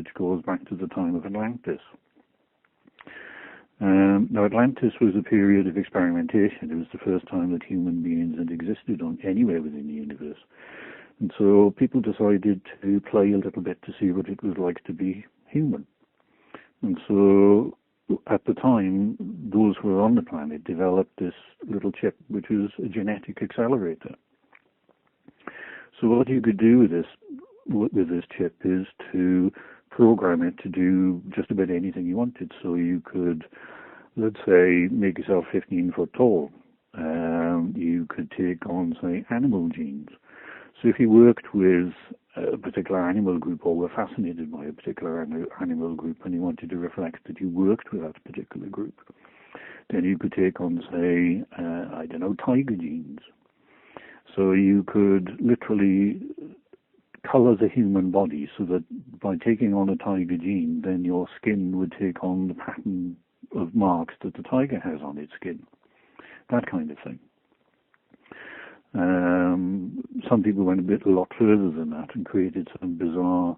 which goes back to the time of Atlantis. Now, Atlantis was a period of experimentation. It was the first time that human beings had existed anywhere within the universe. And so people decided to play a little bit to see what it was like to be human. And so at the time, those who were on the planet developed this little chip, which was a genetic accelerator. So what you could do with this chip is to program it to do just about anything you wanted. So you could, let's say, make yourself 15 foot tall. You could take on, say, animal genes. So if you worked with a particular animal group or were fascinated by a particular animal group and you wanted to reflect that you worked with that particular group, then you could take on, say, tiger genes. So you could literally color the human body so that by taking on a tiger gene, then your skin would take on the pattern of marks that the tiger has on its skin. That kind of thing. Some people went a lot further than that and created some bizarre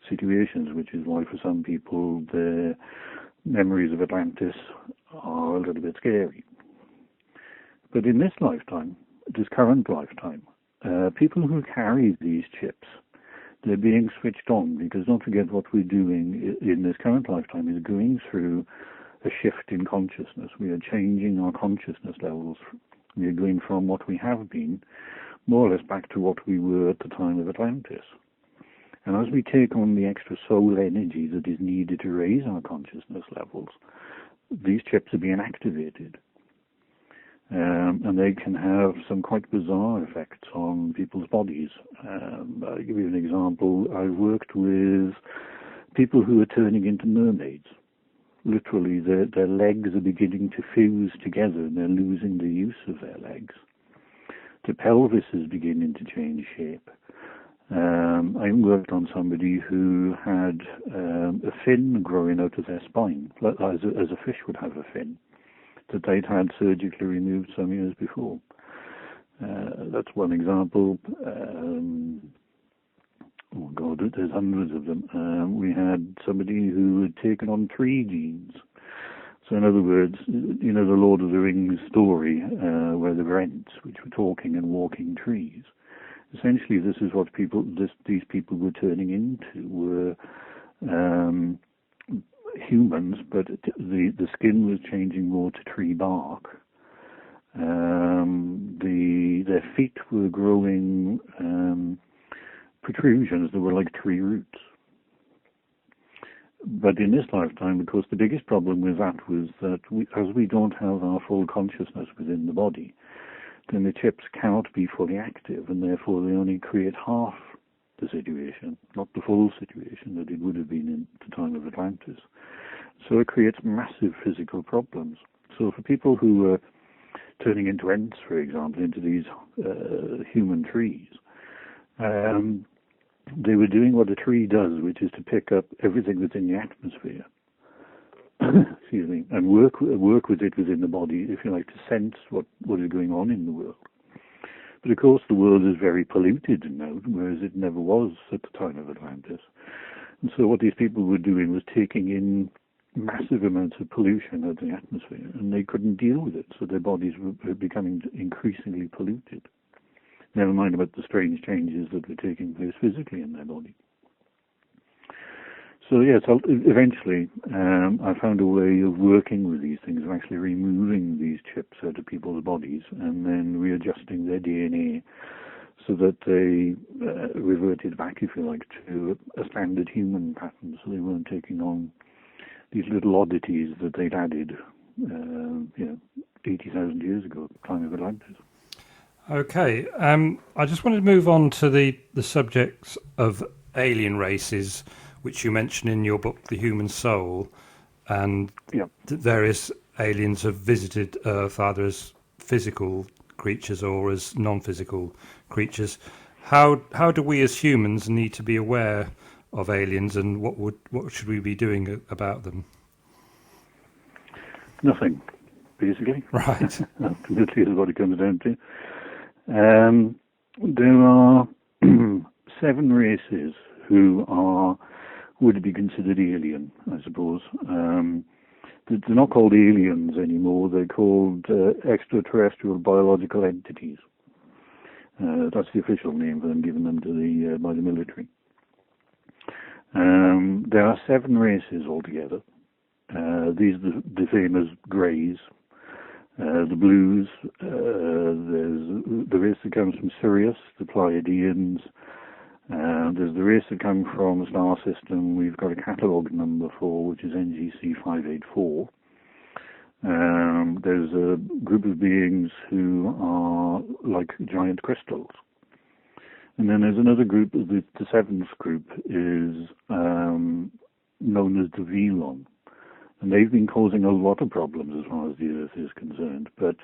situations, which is why for some people the memories of Atlantis are a little bit scary. But in this current lifetime, people who carry these chips, they're being switched on, because don't forget what we're doing in this current lifetime is going through a shift in consciousness. We are changing our consciousness levels. We are going from what we have been, more or less, back to what we were at the time of Atlantis. And as we take on the extra soul energy that is needed to raise our consciousness levels, these chips are being activated. And they can have some quite bizarre effects on people's bodies. I'll give you an example. I've worked with people who are turning into mermaids. Literally, their legs are beginning to fuse together and they're losing the use of their legs. The pelvis is beginning to change shape. I worked on somebody who had a fin growing out of their spine, as a fish would have a fin, that they'd had surgically removed some years before. That's one example. Oh God, there's hundreds of them. We had somebody who had taken on tree genes. So in other words, the Lord of the Rings story, where the Ents, which were talking and walking trees. Essentially, this is what these people were turning into, were humans, but the skin was changing more to tree bark. Their feet were growing protrusions that were like tree roots. But in this lifetime, of course, the biggest problem with that was that as we don't have our full consciousness within the body, then the chips cannot be fully active, and therefore they only create half the situation, not the full situation that it would have been in the time of Atlantis. So it creates massive physical problems. So for people who are turning into Ents, for example, into these human trees, they were doing what a tree does, which is to pick up everything that's in the atmosphere, excuse me, and work with it within the body, if you like, to sense what is going on in the world. But of course, the world is very polluted now, whereas it never was at the time of Atlantis. And so what these people were doing was taking in massive amounts of pollution out of the atmosphere, and they couldn't deal with it, so their bodies were becoming increasingly polluted. Never mind about the strange changes that were taking place physically in their body. So yes, eventually I found a way of working with these things, of actually removing these chips out of people's bodies and then readjusting their DNA so that they reverted back, if you like, to a standard human pattern, so they weren't taking on these little oddities that they'd added 80,000 years ago, at the time of Atlantis. Okay, I just wanted to move on to the subjects of alien races, which you mention in your book, The Human Soul, and that various aliens have visited Earth either as physical creatures or as non-physical creatures. How do we as humans need to be aware of aliens, and what should we be doing about them? Nothing, basically. Right. Ultimately is what it comes down to. There are 7 races who are would be considered alien, I suppose. They're not called aliens anymore. They're called extraterrestrial biological entities. That's the official name for them, given them to by the military. There are 7 races altogether. These are the famous Greys, the Blues. There's the race that comes from Sirius, the Pleiadians. There's the race that comes from the star system we've got a catalogue number for, which is NGC 584. There's a group of beings who are like giant crystals. And then there's another group, the 7th group is known as the Velon. And they've been causing a lot of problems as far as the Earth is concerned. But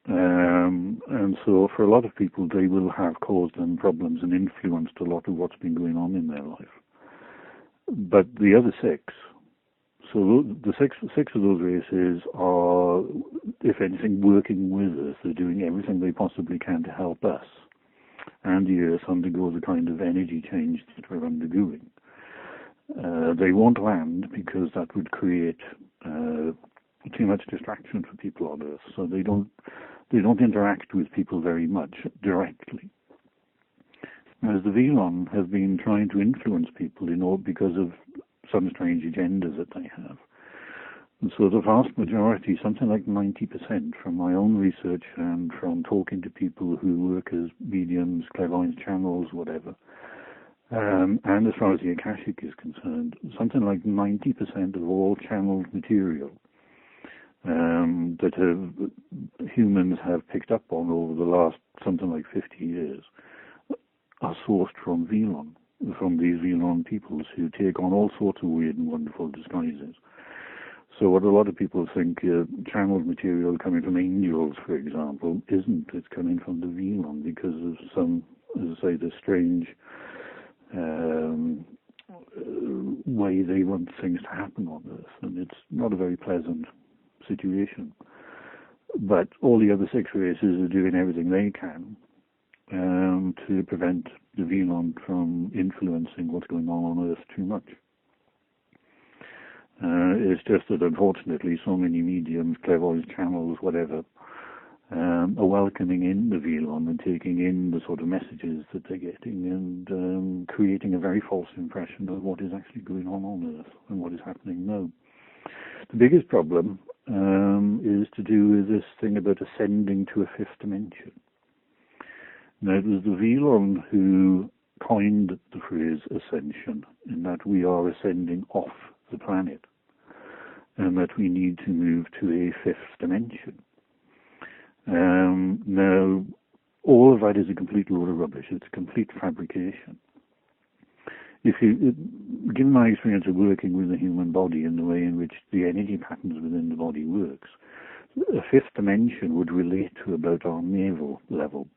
and so for a lot of people, they will have caused them problems and influenced a lot of what's been going on in their life. But the other 6, so the six of those races are, if anything, working with us. They're doing everything they possibly can to help us and the Earth undergo the kind of energy change that we're undergoing. They won't land because that would create too much distraction for people on Earth. So they don't interact with people very much directly. Whereas the Velon have been trying to influence people, because of some strange agendas that they have. And so the vast majority, something like 90%, from my own research and from talking to people who work as mediums, clairvoyance channels, whatever, and as far as the Akashic is concerned, something like 90% of all channeled material that humans have picked up on over the last something like 50 years are sourced from Velon, from these Velon peoples who take on all sorts of weird and wonderful disguises. So what a lot of people think channeled material coming from angels, for example, isn't. It's coming from the Velon because of some, as I say, the strange way they want things to happen on Earth. And it's not a very pleasant situation. But all the other 6 races are doing everything they can to prevent the Velon from influencing what's going on Earth too much. It's just that unfortunately so many mediums, clairvoyance channels, whatever, are welcoming in the Velon and taking in the sort of messages that they're getting and creating a very false impression of what is actually going on Earth and what is happening now. The biggest problem is to do with this thing about ascending to a 5th dimension. Now, it was the Velon who coined the phrase ascension, in that we are ascending off the planet, and that we need to move to a 5th dimension. Now, all of that is a complete load of rubbish. It's a complete fabrication. Given my experience of working with the human body and the way in which the energy patterns within the body works, a 5th dimension would relate to about our navel level.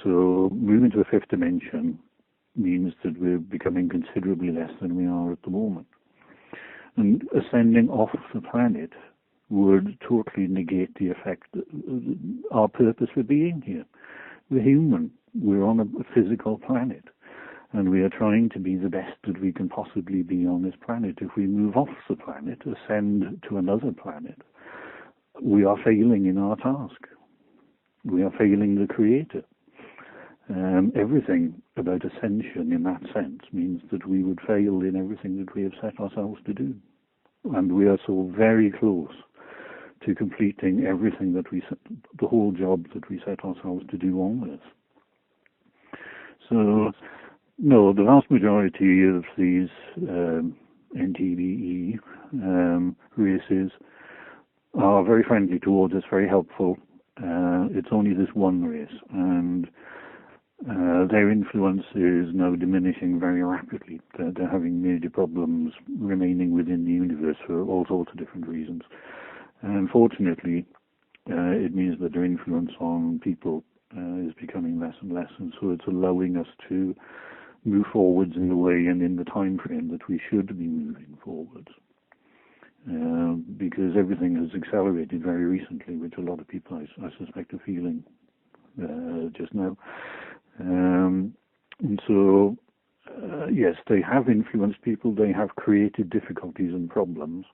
So moving to a 5th dimension means that we're becoming considerably less than we are at the moment. And ascending off the planet would totally negate the effect, our purpose for being here. We're human. We're on a physical planet. And we are trying to be the best that we can possibly be on this planet. If we move off the planet, ascend to another planet, we are failing in our task. We are failing the Creator. Everything about ascension in that sense means that we would fail in everything that we have set ourselves to do. And we are so very close to completing everything that the whole job that we set ourselves to do on this. So, no, the vast majority of these NTBE races are very friendly towards us, very helpful. It's only this one race, and their influence is now diminishing very rapidly. They're having major problems remaining within the universe for all sorts of different reasons. And unfortunately, it means that their influence on people is becoming less and less, and so it's allowing us to move forwards in the way and in the time frame that we should be moving forwards. Because everything has accelerated very recently, which a lot of people, I suspect, are feeling just now. And so yes, they have influenced people, they have created difficulties and problems,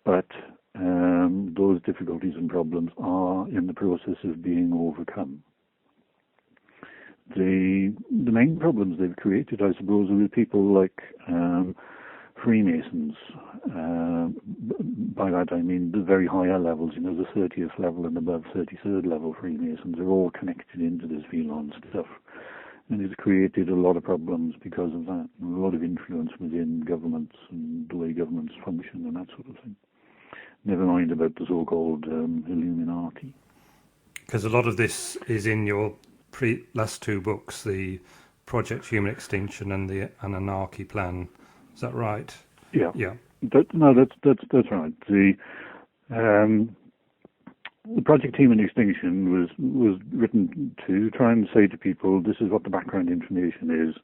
but those difficulties and problems are in the process of being overcome. The main problems they've created, I suppose, are with people like Freemasons. By that I mean the very higher levels, the 30th level and above 33rd level Freemasons are all connected into this Velon stuff. And it's created a lot of problems because of that, and a lot of influence within governments and the way governments function and that sort of thing. Never mind about the so-called Illuminati. Because a lot of this is in your last two books, the Project Human Extinction and the Annunaki plan. Is that right? Yeah. Yeah. That's right. The Project Human Extinction was written to try and say to people, this is what the background information is,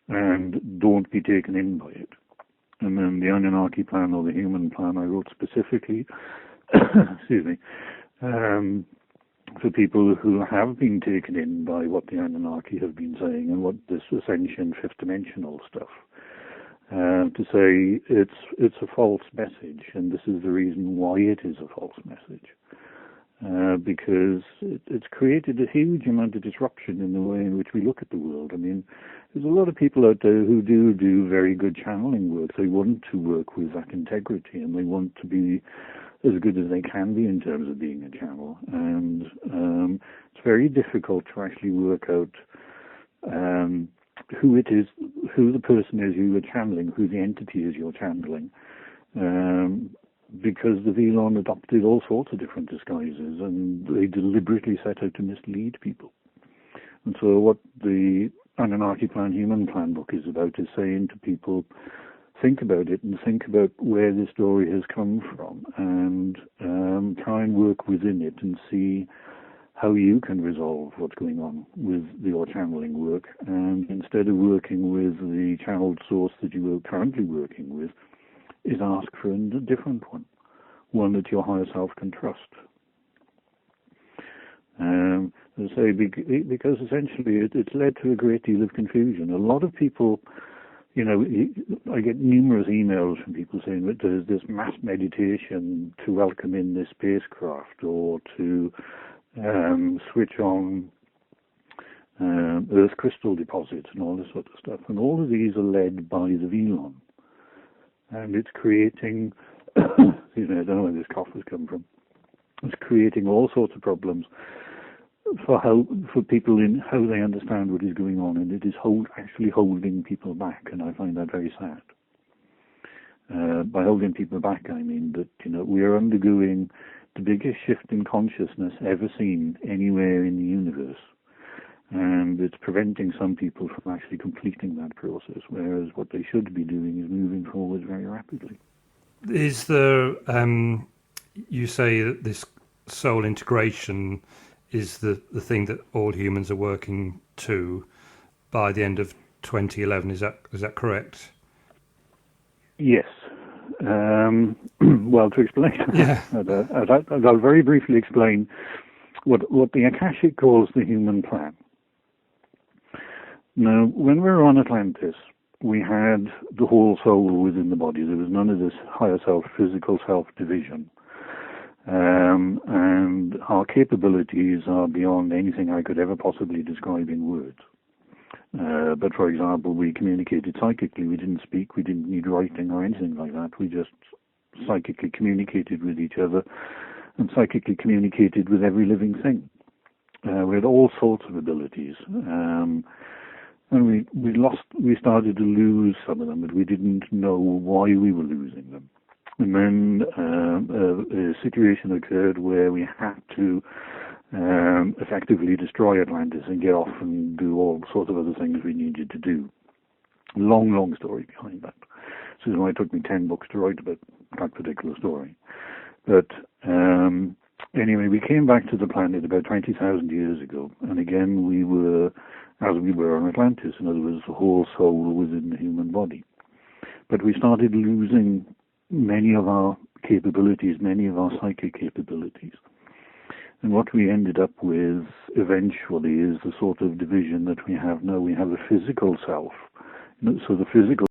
and don't be taken in by it. And then the Annunaki plan, or the Human plan, I wrote specifically, excuse me, for people who have been taken in by what the Anunnaki have been saying and what this Ascension, fifth dimensional stuff. To say it's a false message, and this is the reason why it is a false message. Because it's created a huge amount of disruption in the way in which we look at the world. I mean, there's a lot of people out there who do very good channeling work. They want to work with that integrity, and they want to be as good as they can be in terms of being a channel. And it's very difficult to actually work out who it is, who the person is you are channeling, who the entity is you're channeling. Because the Velon adopted all sorts of different disguises, and they deliberately set out to mislead people. And so what the Anunnaki Plan, Human Plan book is about is saying to people, think about it and think about where this story has come from, and try and work within it and see how you can resolve what's going on with your channeling work. And instead of working with the channeled source that you are currently working with, is ask for a different one that your higher self can trust. As I say, because essentially it's led to a great deal of confusion. A lot of people, I get numerous emails from people saying that there's this mass meditation to welcome in this spacecraft, or to switch on Earth crystal deposits and all this sort of stuff. And all of these are led by the Velon. And it's creating, excuse me, I don't know where this cough has come from. It's creating all sorts of problems for people in how they understand what is going on, and it is actually holding people back, and I find that very sad. By holding people back, I mean that we are undergoing the biggest shift in consciousness ever seen anywhere in the universe. And it's preventing some people from actually completing that process, whereas what they should be doing is moving forward very rapidly. Is there, you say that this soul integration is the thing that all humans are working to by the end of 2011, is that correct? Yes. Well, to explain, yeah. I'll very briefly explain what the Akashic calls the human plan. Now, when we were on Atlantis, we had the whole soul within the body. There was none of this higher self, physical self division. And our capabilities are beyond anything I could ever possibly describe in words. But for example, we communicated psychically. We didn't speak. We didn't need writing or anything like that. We just psychically communicated with each other, and psychically communicated with every living thing. We had all sorts of abilities. And we started to lose some of them, but we didn't know why we were losing them. And then a situation occurred where we had to effectively destroy Atlantis and get off and do all sorts of other things we needed to do. Long story behind that. So it took me 10 books to write about that particular story. But anyway, we came back to the planet about 20,000 years ago, and again we were as we were on Atlantis. In other words, the whole soul within the human body. But we started losing many of our capabilities, many of our psychic capabilities. And what we ended up with eventually is the sort of division that we have now. We have a physical self, So the physical